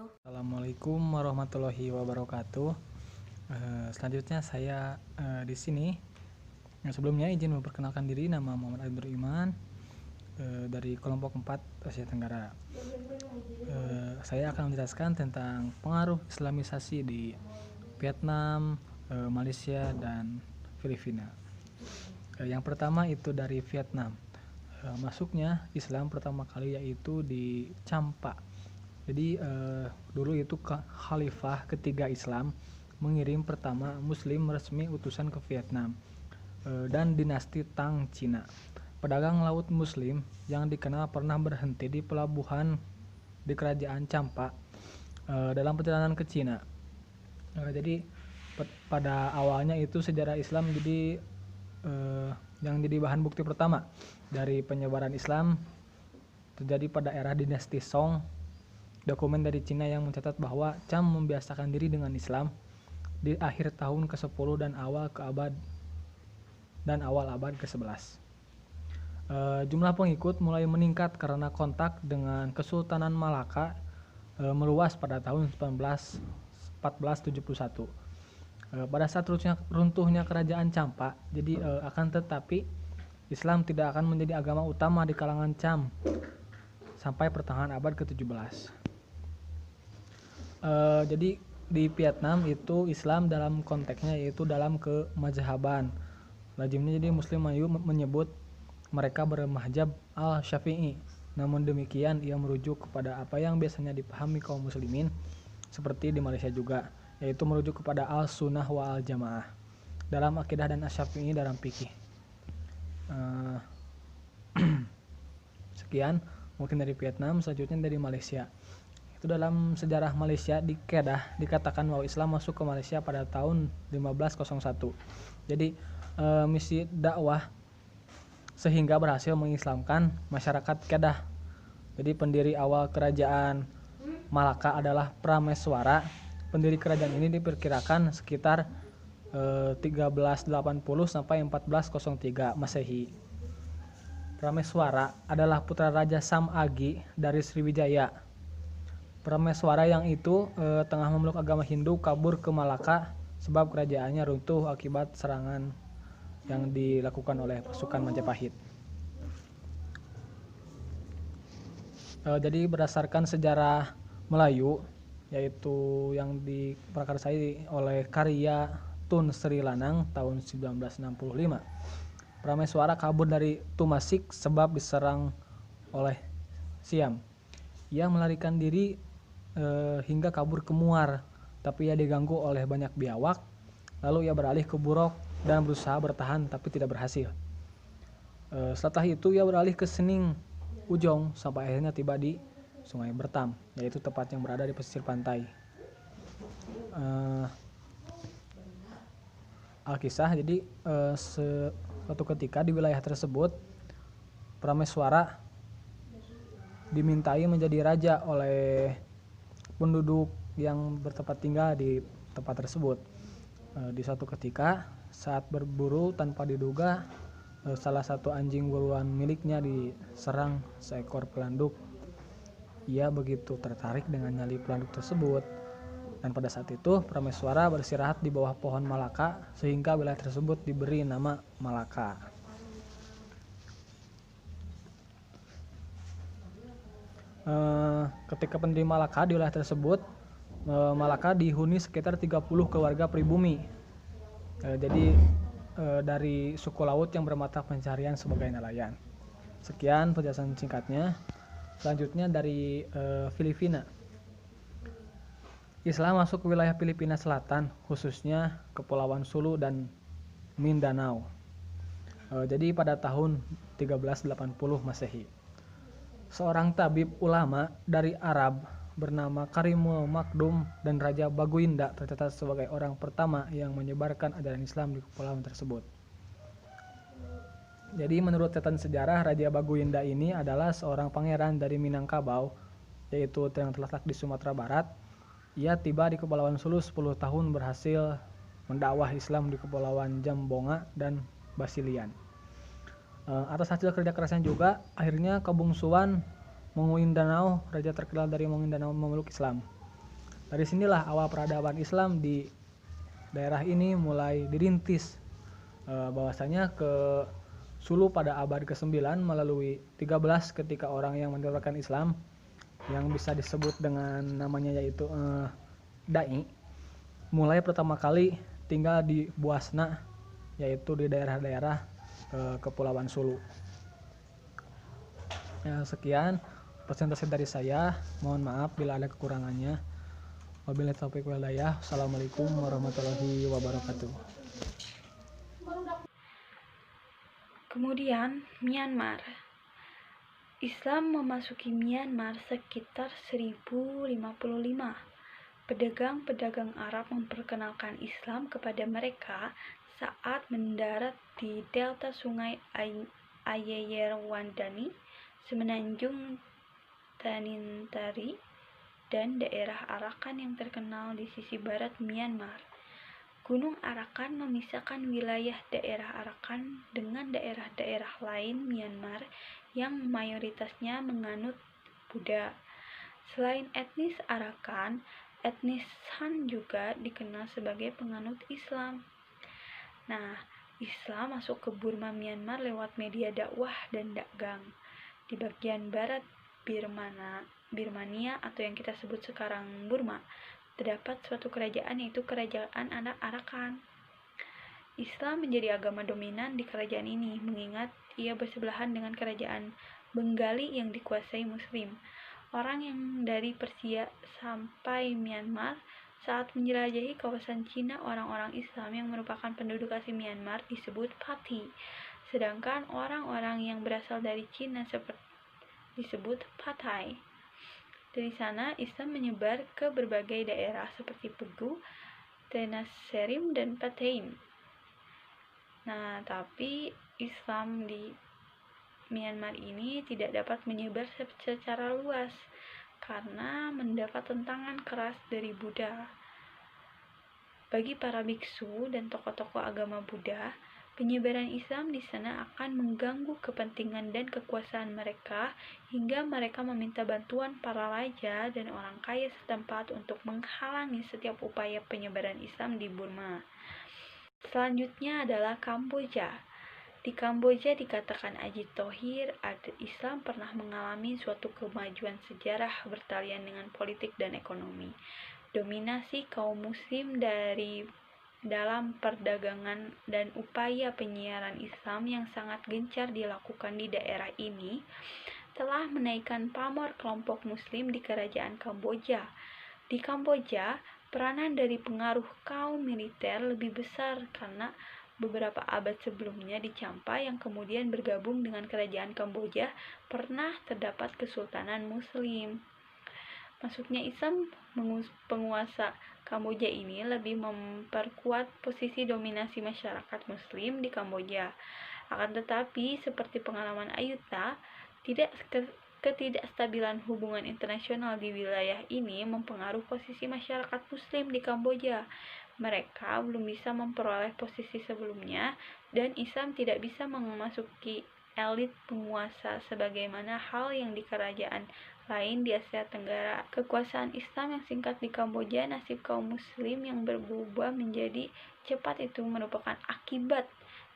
Assalamualaikum warahmatullahi wabarakatuh. Selanjutnya saya di sini. Sebelumnya izin memperkenalkan diri, nama Muhammad Abdur Iman dari kelompok 4 Asia Tenggara. Saya akan menjelaskan tentang pengaruh Islamisasi di Vietnam, Malaysia, dan Filipina. Yang pertama itu dari Vietnam. Masuknya Islam pertama kali yaitu di Champa. Jadi dulu itu Khalifah ketiga Islam mengirim pertama Muslim resmi utusan ke Vietnam dan dinasti Tang Cina. Pedagang laut Muslim yang dikenal pernah berhenti di pelabuhan di kerajaan Champa dalam perjalanan ke Cina. Jadi pada awalnya itu sejarah Islam jadi yang jadi bahan bukti pertama dari penyebaran Islam terjadi pada era dinasti Song. Dokumen dari Cina yang mencatat bahwa Cham membiasakan diri dengan Islam di akhir tahun ke-10 dan awal abad ke-11. Jumlah pengikut mulai meningkat karena kontak dengan Kesultanan Malaka meluas pada tahun 1471. Pada saat runtuhnya kerajaan Champa, jadi akan tetapi Islam tidak akan menjadi agama utama di kalangan Cham sampai pertengahan abad ke-17. Jadi di Vietnam itu Islam dalam konteksnya yaitu dalam kemazhaban. Lazimnya jadi Muslim Melayu menyebut mereka bermazhab al-Syafi'i. Namun demikian ia merujuk kepada apa yang biasanya dipahami kaum muslimin seperti di Malaysia juga, yaitu merujuk kepada al-sunnah wa al-jamaah dalam akidah dan asy-Syafi'i dalam fikih. Sekian mungkin dari Vietnam. Selanjutnya dari Malaysia. Itu dalam sejarah Malaysia di Kedah dikatakan bahwa Islam masuk ke Malaysia pada tahun 1501. Jadi misi dakwah sehingga berhasil mengislamkan masyarakat Kedah. Jadi pendiri awal kerajaan Malaka adalah Prameswara. Pendiri kerajaan ini diperkirakan sekitar 1380 sampai 1403 Masehi. Prameswara adalah putra Raja Sam Agi dari Sriwijaya. Prameswara yang itu tengah memeluk agama Hindu kabur ke Malaka sebab kerajaannya runtuh akibat serangan yang dilakukan oleh pasukan Majapahit. Jadi berdasarkan sejarah Melayu yaitu yang diprakarsai oleh karya Tun Sri Lanang tahun 1965. Prameswara kabur dari Tumasik sebab diserang oleh Siam. Ia melarikan diri hingga kabur ke Muar, tapi ia diganggu oleh banyak biawak. Lalu ia beralih ke Burok dan berusaha bertahan tapi tidak berhasil. Setelah itu ia beralih ke Sening Ujong sampai akhirnya tiba di Sungai Bertam, yaitu tempat yang berada di pesisir pantai. Alkisah, jadi suatu ketika di wilayah tersebut Prameswara dimintai menjadi raja oleh penduduk yang bertempat tinggal di tempat tersebut. Di suatu ketika saat berburu tanpa diduga salah satu anjing buruan miliknya diserang seekor pelanduk. Ia begitu tertarik dengan nyali pelanduk tersebut dan pada saat itu Prameswara beristirahat di bawah pohon Malaka sehingga wilayah tersebut diberi nama Malaka. Ketika pendiri Malaka di wilayah tersebut, Malaka dihuni sekitar 30 keluarga pribumi. Jadi dari suku laut yang bermata pencarian sebagai nelayan. Sekian penjelasan singkatnya. Selanjutnya dari Filipina. Islam masuk ke wilayah Filipina Selatan, khususnya Kepulauan Sulu dan Mindanao. Jadi pada tahun 1380 Masehi. Seorang tabib ulama dari Arab bernama Karimul Makdum dan Raja Baguinda tercatat sebagai orang pertama yang menyebarkan ajaran Islam di kepulauan tersebut. Jadi menurut catatan sejarah, Raja Baguinda ini adalah seorang pangeran dari Minangkabau, yaitu yang terletak di Sumatera Barat. Ia tiba di Kepulauan Sulu 10 tahun berhasil mendakwah Islam di Kepulauan Jambonga dan Basilian. Atas hasil kerja kerasnya juga, akhirnya kebungsuan Monguindanao, raja terkenal dari Monguindanao, memeluk Islam. Dari sinilah awal peradaban Islam di daerah ini mulai dirintis. Bahwasanya ke Sulu pada abad ke-9 melalui 13 ketika orang yang menerapkan Islam yang bisa disebut dengan namanya yaitu Dai mulai pertama kali tinggal di Buasna, yaitu di daerah-daerah Kepulauan Sulu. Sekian presentasi dari saya, mohon maaf bila ada kekurangannya. Wabillahi taufiq wal hidayah. Assalamualaikum warahmatullahi wabarakatuh. Kemudian Myanmar. Islam memasuki Myanmar sekitar 1055. Pedagang-pedagang Arab memperkenalkan Islam kepada mereka saat mendarat di delta sungai Ayeyarwandani, semenanjung Tanintari, dan daerah Arakan yang terkenal di sisi barat Myanmar. Gunung Arakan memisahkan wilayah daerah Arakan dengan daerah-daerah lain Myanmar yang mayoritasnya menganut Buddha. Selain etnis Arakan, etnis Han juga dikenal sebagai penganut Islam. Nah, Islam masuk ke Burma Myanmar lewat media dakwah dan dagang. Di bagian barat Birmania atau yang kita sebut sekarang Burma, terdapat suatu kerajaan yaitu Kerajaan Anak Arakan. Islam menjadi agama dominan di kerajaan ini, mengingat ia bersebelahan dengan kerajaan Bengali yang dikuasai Muslim. Orang yang dari Persia sampai Myanmar saat menjelajahi kawasan Cina, orang-orang Islam yang merupakan penduduk asli Myanmar disebut Pati, sedangkan orang-orang yang berasal dari Cina disebut Patai. Dari sana, Islam menyebar ke berbagai daerah seperti Pegu, Tenasserim, dan Pathein. Nah, tapi Islam di Myanmar ini tidak dapat menyebar secara luas karena mendapat tentangan keras dari Buddha. Bagi para biksu dan tokoh-tokoh agama Buddha, penyebaran Islam di sana akan mengganggu kepentingan dan kekuasaan mereka hingga mereka meminta bantuan para raja dan orang kaya setempat untuk menghalangi setiap upaya penyebaran Islam di Burma. Selanjutnya adalah Kamboja. Di Kamboja dikatakan Ajit Thohir, Islam pernah mengalami suatu kemajuan sejarah bertalian dengan politik dan ekonomi. Dominasi kaum muslim dalam perdagangan dan upaya penyiaran Islam yang sangat gencar dilakukan di daerah ini telah menaikkan pamor kelompok muslim di kerajaan Kamboja. Di Kamboja, peranan dari pengaruh kaum militer lebih besar karena beberapa abad sebelumnya di Champa yang kemudian bergabung dengan kerajaan Kamboja pernah terdapat kesultanan muslim. Masuknya Islam penguasa Kamboja ini lebih memperkuat posisi dominasi masyarakat muslim di Kamboja. Akan tetapi, seperti pengalaman Ayutthaya, ketidakstabilan hubungan internasional di wilayah ini mempengaruhi posisi masyarakat muslim di Kamboja. Mereka belum bisa memperoleh posisi sebelumnya, dan Islam tidak bisa memasuki elit penguasa sebagaimana hal yang di kerajaan lain di Asia Tenggara. Kekuasaan Islam yang singkat di Kamboja, nasib kaum muslim yang berubah menjadi cepat itu merupakan akibat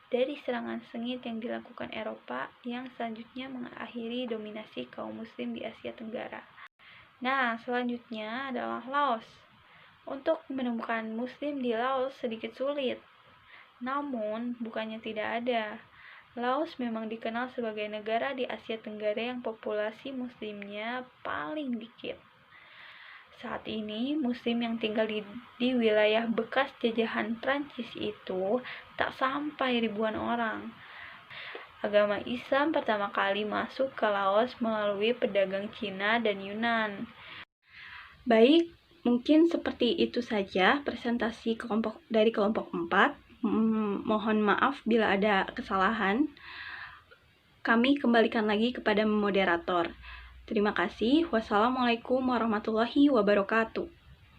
dari serangan sengit yang dilakukan Eropa yang selanjutnya mengakhiri dominasi kaum muslim di Asia Tenggara. Nah, selanjutnya adalah Laos. Untuk menemukan muslim di Laos sedikit sulit. Namun, bukannya tidak ada. Laos memang dikenal sebagai negara di Asia Tenggara yang populasi muslimnya paling dikit. Saat ini, muslim yang tinggal di wilayah bekas jajahan Prancis itu tak sampai ribuan orang. Agama Islam pertama kali masuk ke Laos melalui pedagang Cina dan Yunan. Baik, mungkin seperti itu saja presentasi dari kelompok 4. Mohon maaf bila ada kesalahan. Kami kembalikan lagi kepada moderator. Terima kasih. Wassalamualaikum warahmatullahi wabarakatuh.